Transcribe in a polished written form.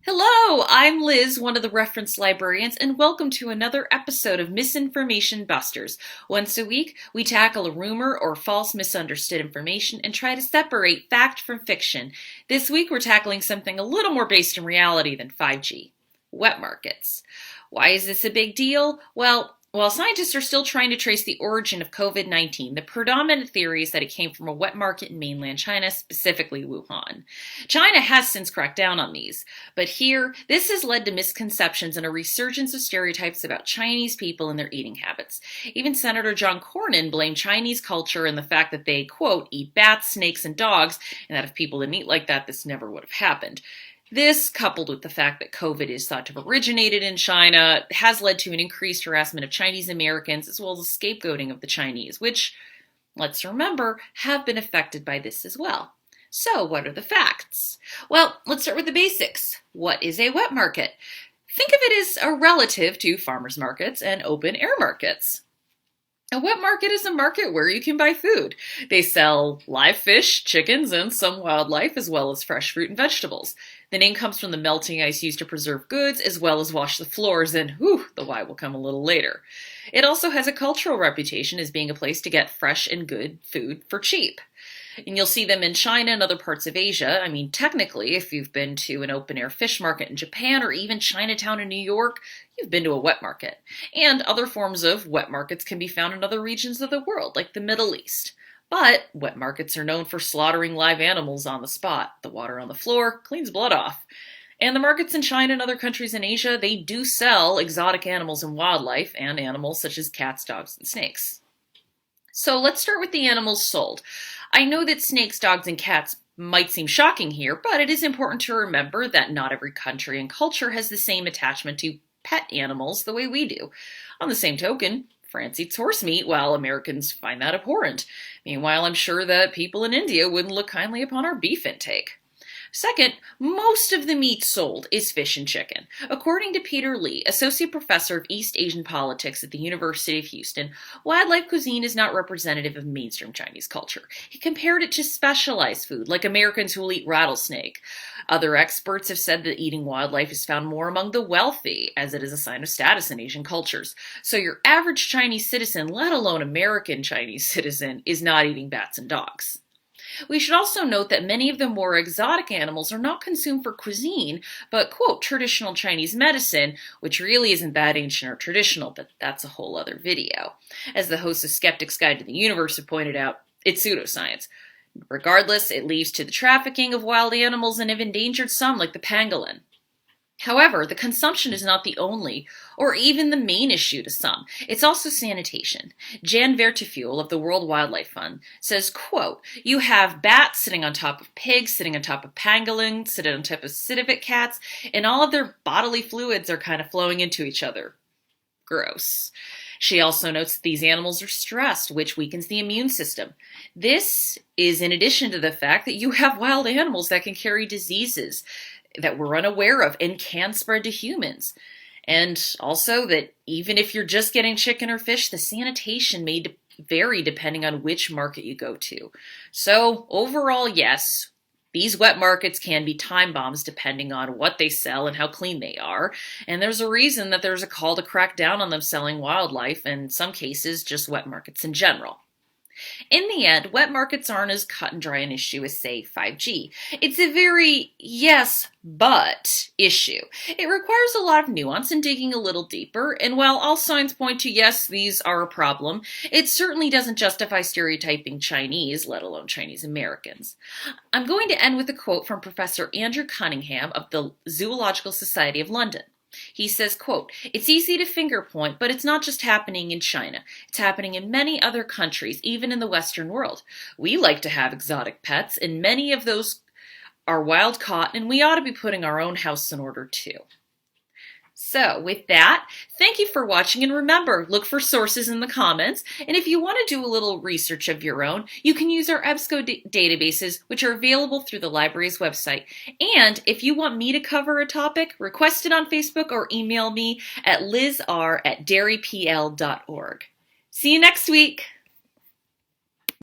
Hello, I'm Liz, one of the reference librarians, and welcome to another episode of Misinformation Busters. Once a week, we tackle a rumor or false misunderstood information and try to separate fact from fiction. This week, we're tackling something a little more based in reality than 5G. Wet markets. Why is this a big deal? Well, while scientists are still trying to trace the origin of COVID-19, the predominant theory is that it came from a wet market in mainland China, specifically Wuhan. China has since cracked down on these, but here, this has led to misconceptions and a resurgence of stereotypes about Chinese people and their eating habits. Even Senator John Cornyn blamed Chinese culture and the fact that they, quote, eat bats, snakes, and dogs, and that if people didn't eat like that, this never would have happened. This, coupled with the fact that COVID is thought to have originated in China, has led to an increased harassment of Chinese Americans as well as scapegoating of the Chinese, which, let's remember, have been affected by this as well. So, what are the facts? Well, let's start with the basics. What is a wet market? Think of it as a relative to farmers markets and open air markets. A wet market is a market where you can buy food. They sell live fish, chickens, and some wildlife, as well as fresh fruit and vegetables. The name comes from the melting ice used to preserve goods, as well as wash the floors, and the why will come a little later. It also has a cultural reputation as being a place to get fresh and good food for cheap. And you'll see them in China and other parts of Asia. I mean, technically, if you've been to an open-air fish market in Japan or even Chinatown in New York, you've been to a wet market. And other forms of wet markets can be found in other regions of the world, like the Middle East. But wet markets are known for slaughtering live animals on the spot. The water on the floor cleans blood off. And the markets in China and other countries in Asia, they do sell exotic animals and wildlife, and animals such as cats, dogs, and snakes. So let's start with the animals sold. I know that snakes, dogs, and cats might seem shocking here, but it is important to remember that not every country and culture has the same attachment to pet animals the way we do. On the same token, France eats horse meat, while Americans find that abhorrent. Meanwhile, I'm sure that people in India wouldn't look kindly upon our beef intake. Second, most of the meat sold is fish and chicken. According to Peter Lee, Associate Professor of East Asian Politics at the University of Houston, wildlife cuisine is not representative of mainstream Chinese culture. He compared it to specialized food, like Americans who will eat rattlesnake. Other experts have said that eating wildlife is found more among the wealthy, as it is a sign of status in Asian cultures. So your average Chinese citizen, let alone American Chinese citizen, is not eating bats and dogs. We should also note that many of the more exotic animals are not consumed for cuisine, but, quote, traditional Chinese medicine, which really isn't that ancient or traditional, but that's a whole other video. As the hosts of Skeptic's Guide to the Universe have pointed out, it's pseudoscience. Regardless, it leads to the trafficking of wild animals and have endangered some, like the pangolin. However, the consumption is not the only, or even the main issue to some. It's also sanitation. Jan Vertefuel of the World Wildlife Fund says, quote, you have bats sitting on top of pigs, sitting on top of pangolins, sitting on top of civet cats, and all of their bodily fluids are kind of flowing into each other. Gross. She also notes that these animals are stressed, which weakens the immune system. This is in addition to the fact that you have wild animals that can carry diseases that we're unaware of and can spread to humans. And also that even if you're just getting chicken or fish, the sanitation may vary depending on which market you go to. So overall, yes, these wet markets can be time bombs depending on what they sell and how clean they are. And there's a reason that there's a call to crack down on them selling wildlife, and in some cases, just wet markets in general. In the end, wet markets aren't as cut and dry an issue as, say, 5G. It's a very yes, but issue. It requires a lot of nuance and digging a little deeper, and while all signs point to yes, these are a problem, it certainly doesn't justify stereotyping Chinese, let alone Chinese Americans. I'm going to end with a quote from Professor Andrew Cunningham of the Zoological Society of London. He says, quote, it's easy to finger point, but it's not just happening in China. It's happening in many other countries, even in the Western world. We like to have exotic pets, and many of those are wild caught, and we ought to be putting our own house in order too. So, with that, thank you for watching, and remember, look for sources in the comments, and if you want to do a little research of your own, you can use our EBSCO databases, which are available through the library's website. And if you want me to cover a topic, request it on Facebook or email me at lizr@dairypl.org. See you next week!